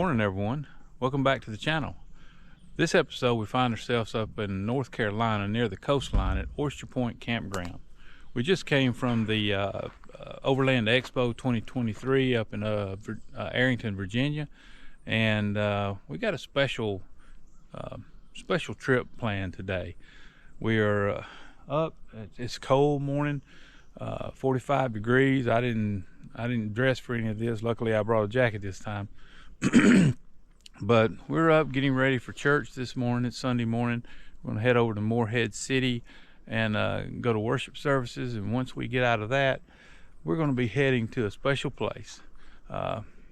morning, everyone. Welcome back to the channel. This episode we find ourselves up in North Carolina near the coastline at Oyster Point Campground. We just came from the Overland Expo 2023 up in Arrington, Virginia, and we got a special trip planned today. We are up. It's cold morning, 45 degrees. I didn't dress for any of this. Luckily I brought a jacket this time. But we're up getting ready for church this morning. It's Sunday morning. We're going to head over to Morehead City and go to worship services, and once we get out of that, we're going to be heading to a special place.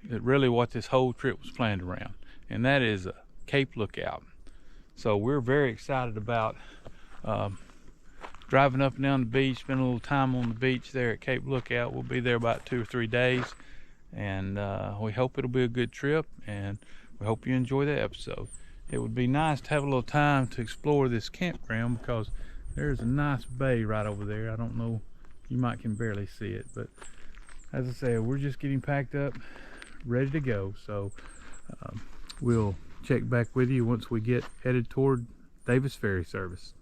Really what this whole trip was planned around, and that is Cape Lookout. So we're very excited about driving up and down the beach, spending a little time on the beach there at Cape Lookout. We'll be there about 2 or 3 days, and we hope it'll be a good trip, and we hope you enjoy the episode. It would be nice to have a little time to explore this campground because there's a nice bay right over there. I don't know, you might can barely see it, but as I said, we're just getting packed up, ready to go. So we'll check back with you once we get headed toward Davis Ferry service.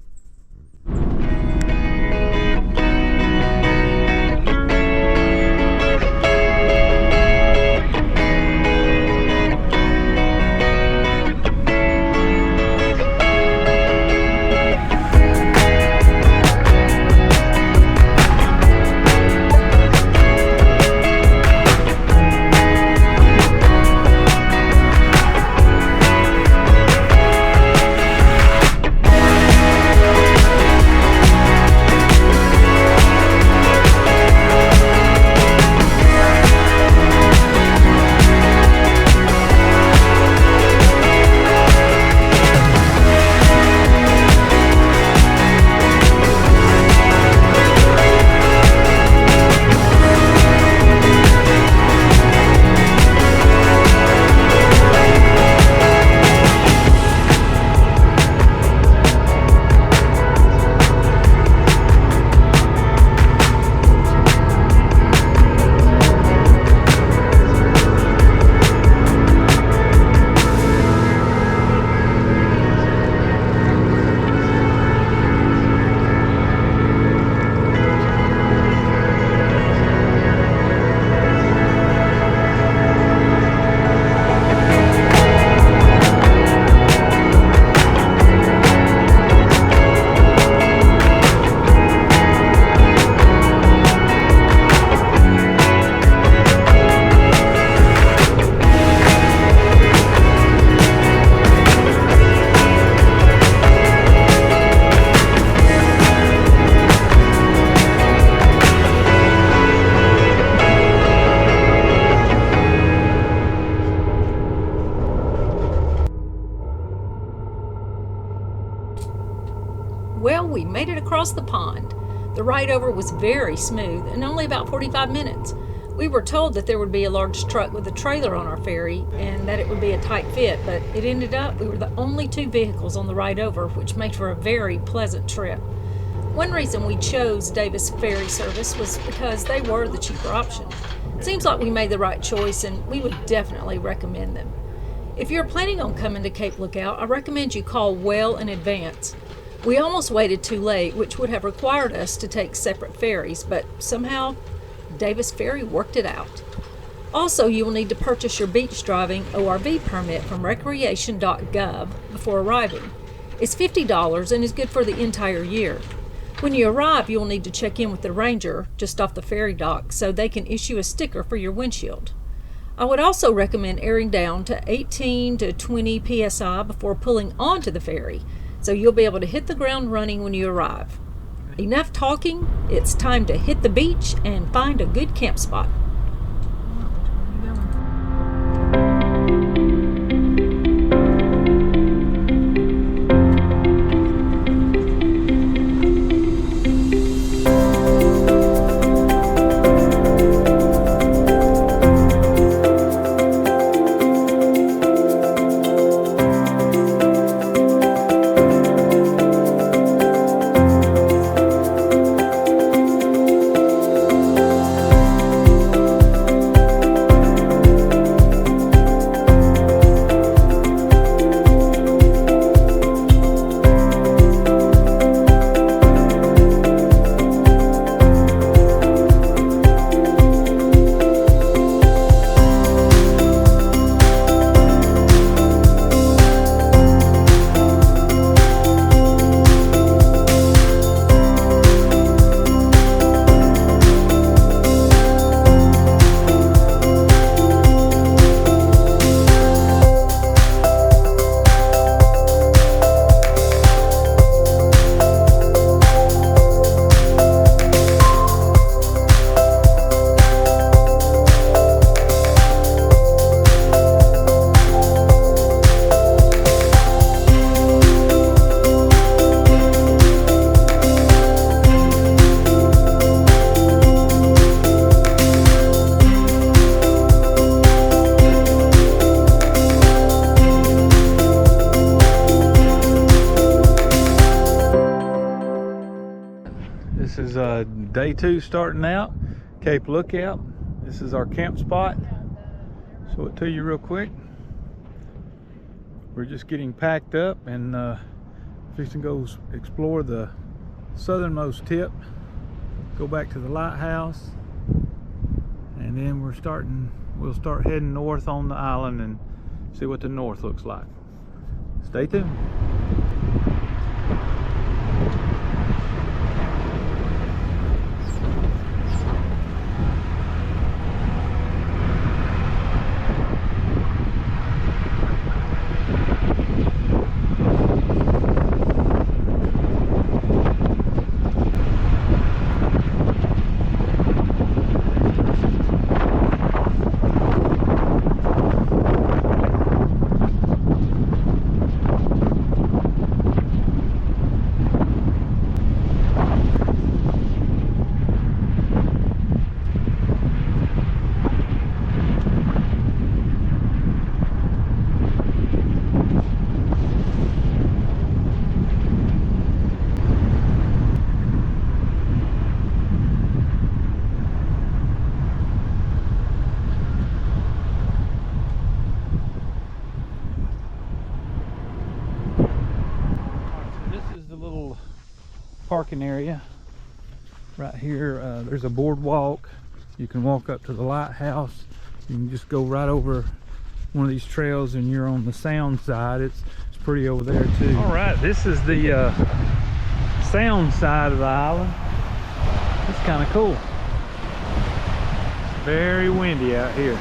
Well, we made it across the pond. The ride over was very smooth and only about 45 minutes. We were told that there would be a large truck with a trailer on our ferry and that it would be a tight fit, but it ended up we were the only 2 vehicles on the ride over, which made for a very pleasant trip. One reason we chose Davis Ferry service was because they were the cheaper option. It seems like we made the right choice, and we would definitely recommend them. If you're planning on coming to Cape Lookout, I recommend you call well in advance. We almost waited too late, which would have required us to take separate ferries, but somehow Davis Ferry worked it out. Also, you will need to purchase your beach driving ORV permit from recreation.gov before arriving. It's $50 and is good for the entire year. When you arrive, you will need to check in with the ranger just off the ferry dock so they can issue a sticker for your windshield. I would also recommend airing down to 18 to 20 psi before pulling onto the ferry, so you'll be able to hit the ground running when you arrive. Enough talking, it's time to hit the beach and find a good camp spot. Day 2 starting out, Cape Lookout. This is our camp spot. Show it to you real quick. We're just getting packed up and fixing to go explore the southernmost tip, go back to the lighthouse, and then we'll start heading north on the island and see what the north looks like. Stay tuned. Parking area right here. There's a boardwalk. You can walk up to the lighthouse. You can just go right over one of these trails and you're on the sound side. It's pretty over there too. All right, this is the sound side of the island. It's kind of cool. It's very windy out here.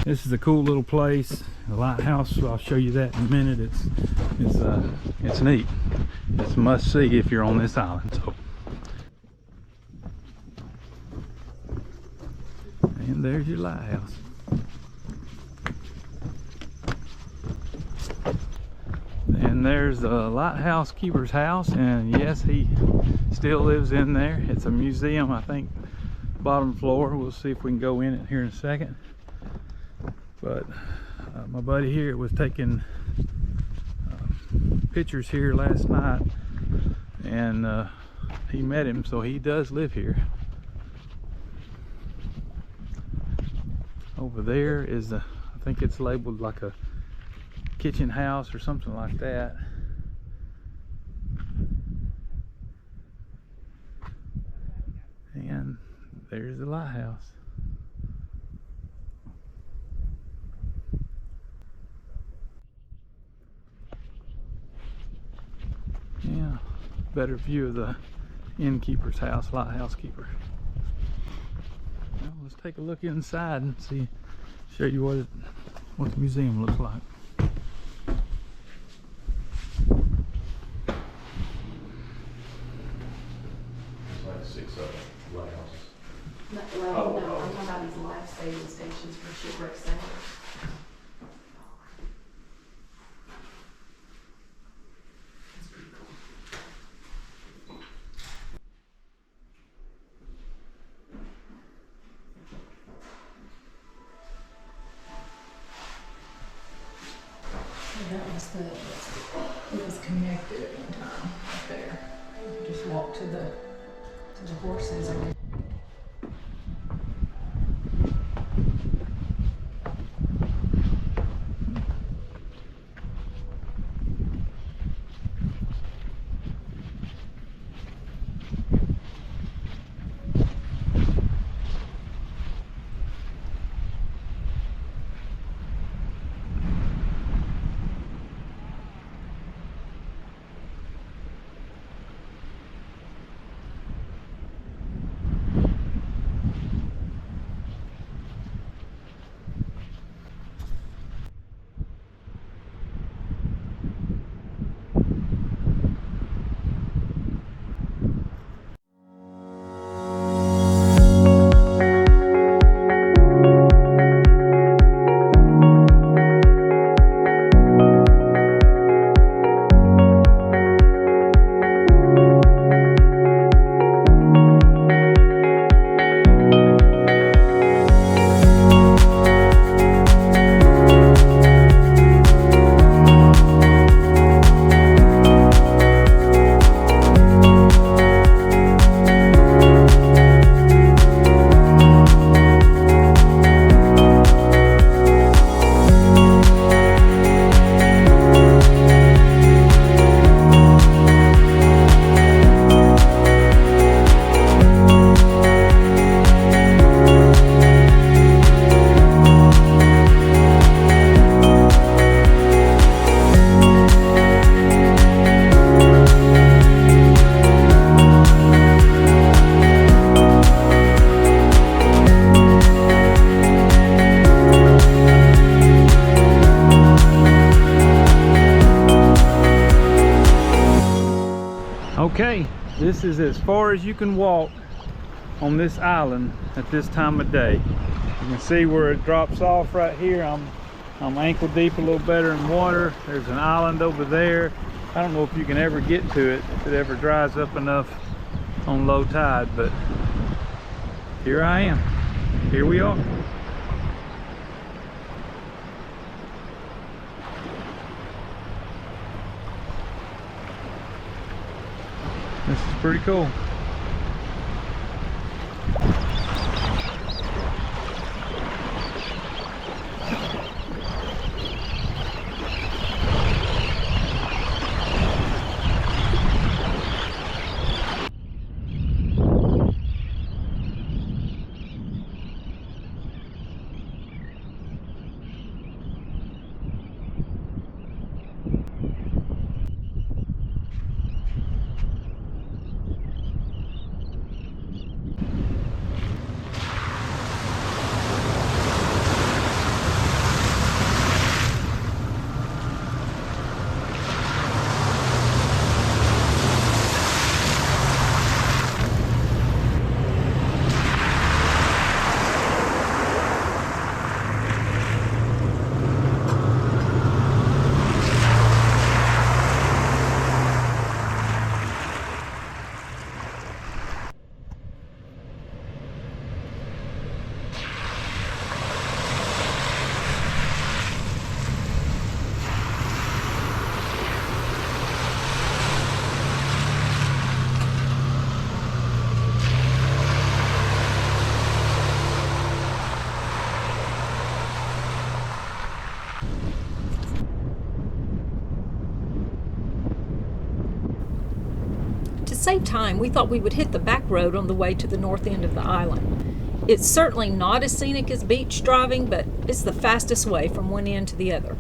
This is a cool little place, the lighthouse. I'll show you that in a minute. It's neat. It's a must see if you're on this island. So, and there's your lighthouse. And there's the lighthouse keeper's house, and yes, he still lives in there. It's a museum, I think, bottom floor. We'll see if we can go in it here in a second. But my buddy here was taking pictures here last night, and he met him, so he does live here. Over there is I think it's labeled like a kitchen house or something like that. And there's the lighthouse. Yeah, better view of the innkeeper's house, lighthouse keeper. Well, let's take a look inside and show you what the museum looks like. There's like 6 lighthouses. No, I'm talking about these life-saving stations for shipwreck sailors. It was connected at one time up there. You just walk to the horses. This is as far as you can walk on this island at this time of day. You can see where it drops off right here. I'm ankle deep, a little better in water. There's an island over there. I don't know if you can ever get to it, if it ever dries up enough on low tide, but here I am. Here we are. This is pretty cool. To save time, we thought we would hit the back road on the way to the north end of the island. It's certainly not as scenic as beach driving, but it's the fastest way from one end to the other.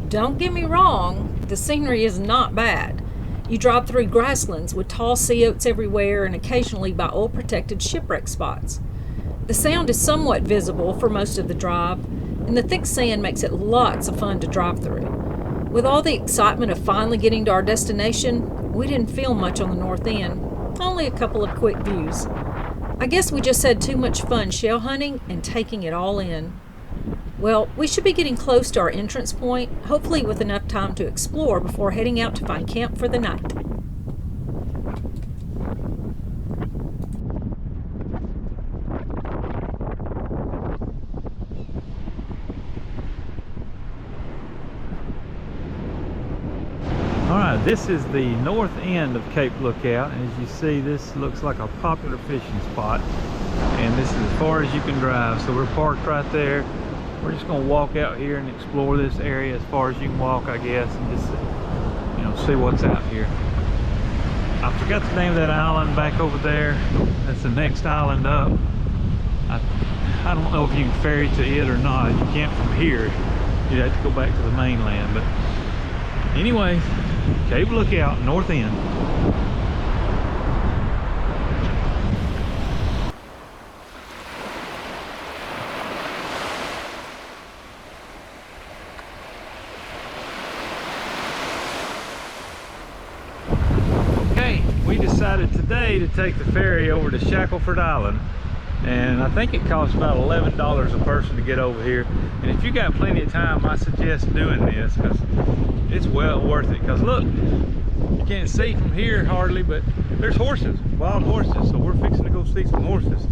Don't get me wrong, the scenery is not bad. You drive through grasslands with tall sea oats everywhere and occasionally by oil-protected shipwreck spots. The sound is somewhat visible for most of the drive, and the thick sand makes it lots of fun to drive through. With all the excitement of finally getting to our destination, we didn't feel much on the north end, only a couple of quick views. I guess we just had too much fun shell hunting and taking it all in. Well, we should be getting close to our entrance point, hopefully with enough time to explore before heading out to find camp for the night. Alright, this is the north end of Cape Lookout, and as you see, this looks like a popular fishing spot, and this is as far as you can drive. So we're parked right there. We're just going to walk out here and explore this area as far as you can walk, I guess, and just, you know, see what's out here. I forgot the name of that island back over there. That's the next island up. I don't know if you can ferry to it or not. You can't from here. You'd have to go back to the mainland, but anyway, Cape Lookout, north end. Okay, we decided today to take the ferry over to Shackleford Island, and I think it costs about $11 a person to get over here. And if you got plenty of time, I suggest doing this because it's well worth it. Because look, you can't see from here hardly, but there's horses, wild horses. So we're fixing to go see some horses.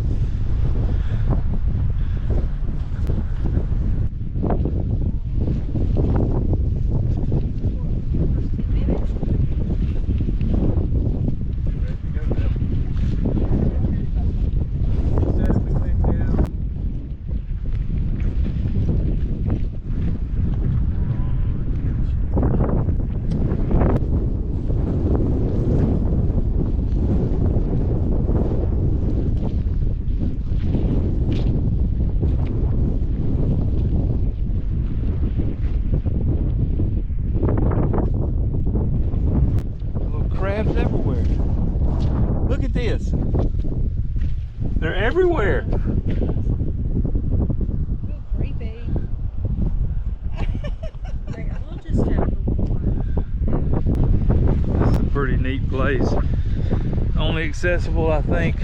accessible, I think,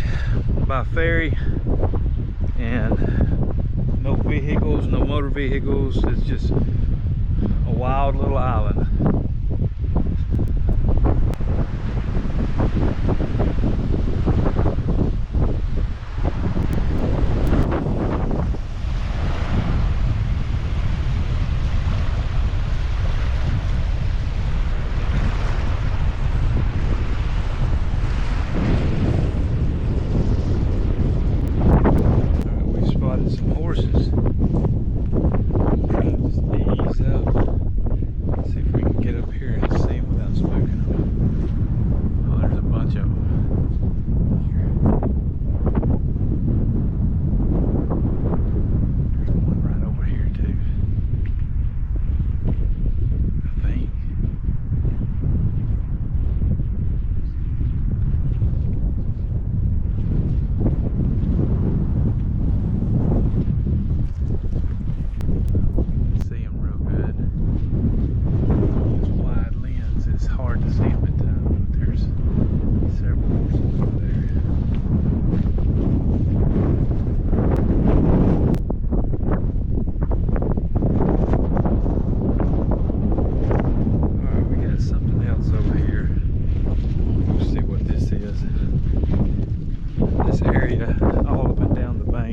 by ferry, and no vehicles, no motor vehicles. It's just a wild little island. Some horses. Just ease up. See if we can get up here and see them without spooking them. Oh, there's a bunch of them. There's one right over here too, I think.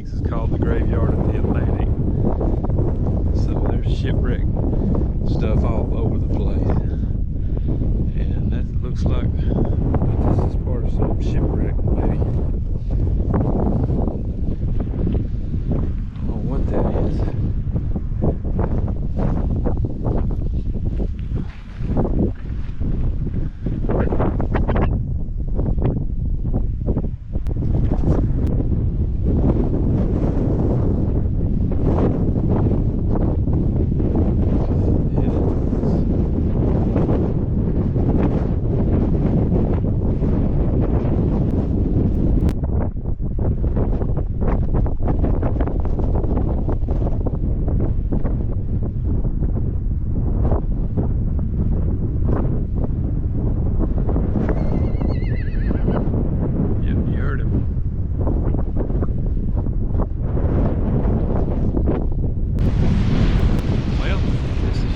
Is called the graveyard of the Atlantic. So there's shipwreck stuff all over the place, and that looks like this is part of some shipwreck, maybe. I don't know what that is.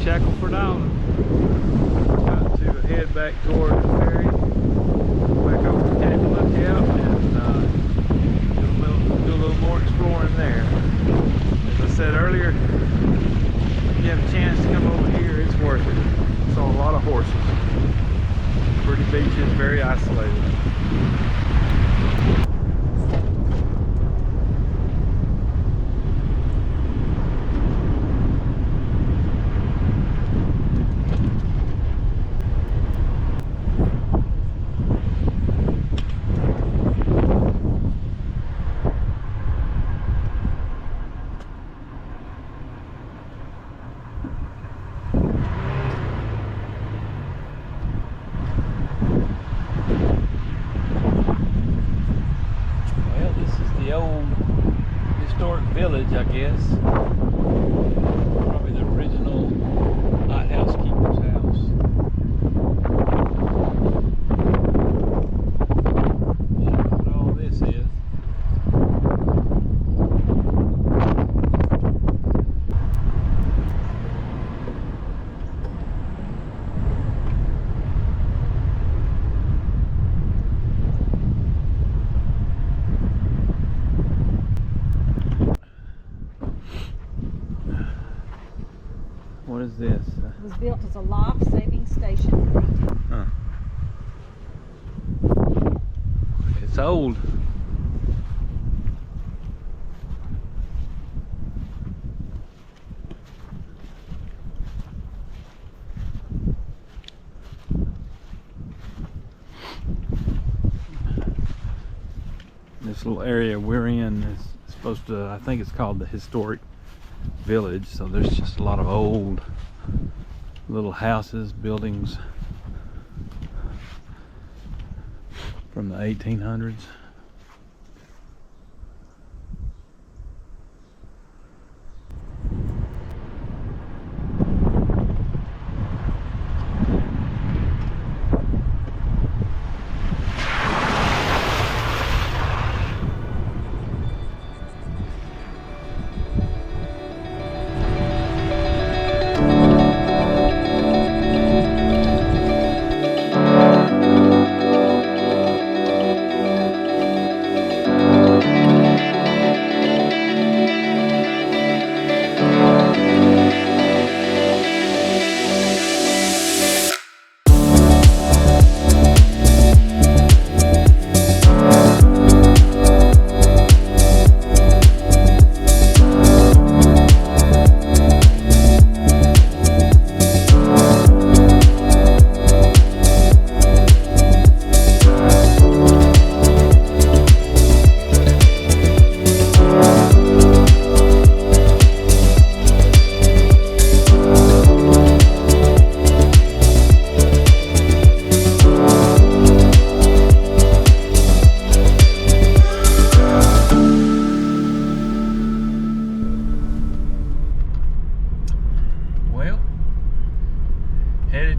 Shackleford Island. Got to head back toward the ferry, back over to Cape Lookout, and do a little more exploring there. As I said earlier, if you have a chance to come over here, it's worth it. Saw a lot of horses. Pretty beaches, very isolated. Village, I guess. Probably the original lighthouse keeper's house. What all this is. What is this? It was built as a life-saving station. Huh. It's old. This little area we're in is supposed to, I think it's called the historic village, so there's just a lot of old little houses, buildings from the 1800s.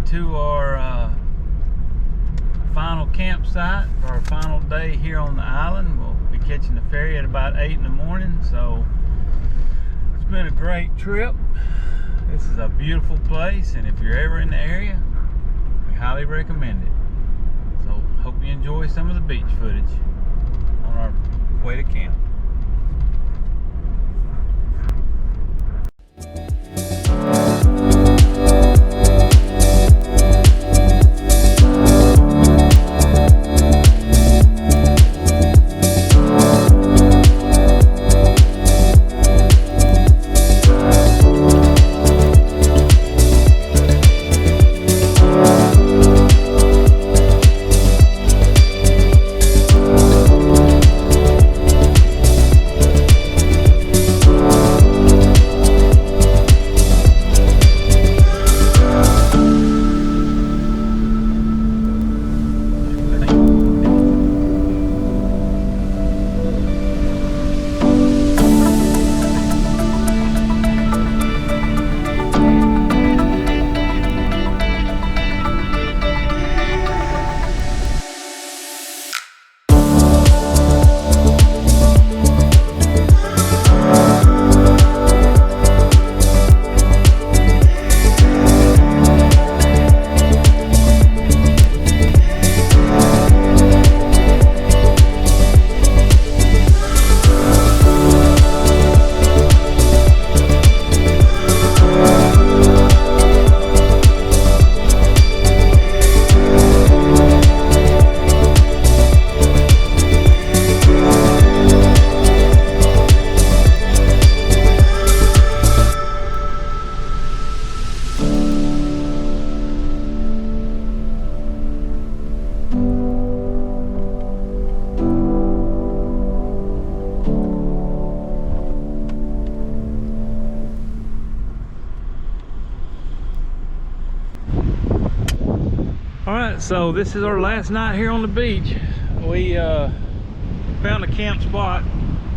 headed to our final campsite for our final day here on the island. We'll be catching the ferry at about 8 in the morning, so it's been a great trip. This is a beautiful place, and if you're ever in the area, we highly recommend it. So hope you enjoy some of the beach footage on our way to camp. Alright, so this is our last night here on the beach. We found a camp spot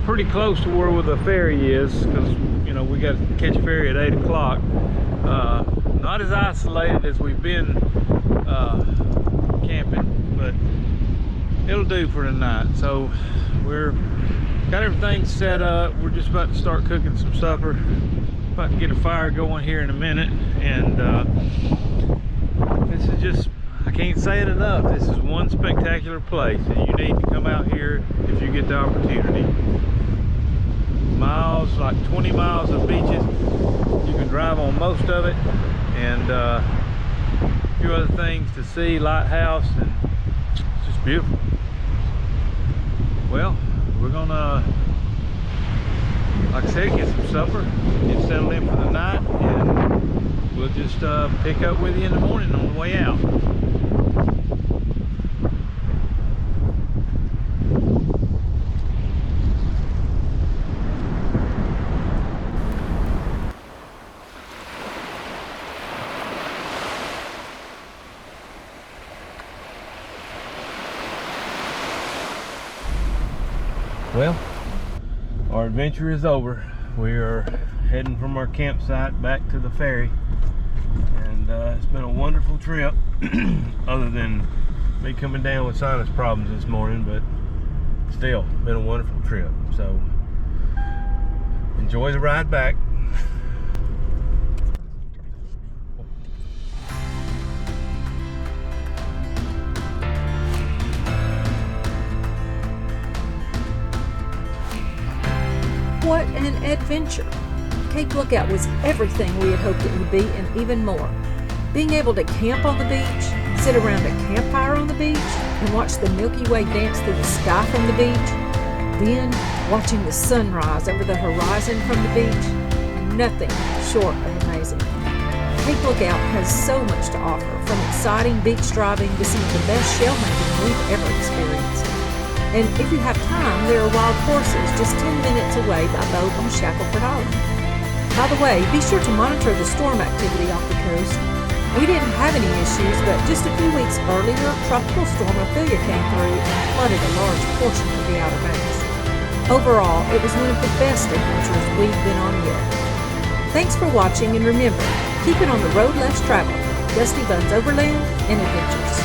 pretty close to where the ferry is, because you know we got to catch a ferry at 8 o'clock. Not as isolated as we've been camping, but it'll do for tonight. So we're got everything set up. We're just about to start cooking some supper. About to get a fire going here in a minute, and this is just, I can't say it enough, this is one spectacular place, and you need to come out here if you get the opportunity. Miles, like 20 miles of beaches. You can drive on most of it, and a few other things to see, lighthouse, and it's just beautiful. Well, we're gonna, like I said, get some supper, get settled in for the night, and we'll just pick up with you in the morning on the way out. Well, our adventure is over. We are heading from our campsite back to the ferry, and it's been a wonderful trip other than me coming down with sinus problems this morning, but still been a wonderful trip. So enjoy the ride back. What an adventure! Cape Lookout was everything we had hoped it would be and even more. Being able to camp on the beach, sit around a campfire on the beach, and watch the Milky Way dance through the sky from the beach, then watching the sunrise over the horizon from the beach, nothing short of amazing. Cape Lookout has so much to offer, from exciting beach driving to some of the best shell making we've ever experienced. And if you have time, there are wild horses just 10 minutes away by boat on Shackleford Island. By the way, be sure to monitor the storm activity off the coast. We didn't have any issues, but just a few weeks earlier, Tropical Storm Ophelia came through and flooded a large portion of the Outer Banks. Overall, it was one of the best adventures we've been on yet. Thanks for watching, and remember, keep it on the road less traveled. Dusty Bun's Overland and Adventures.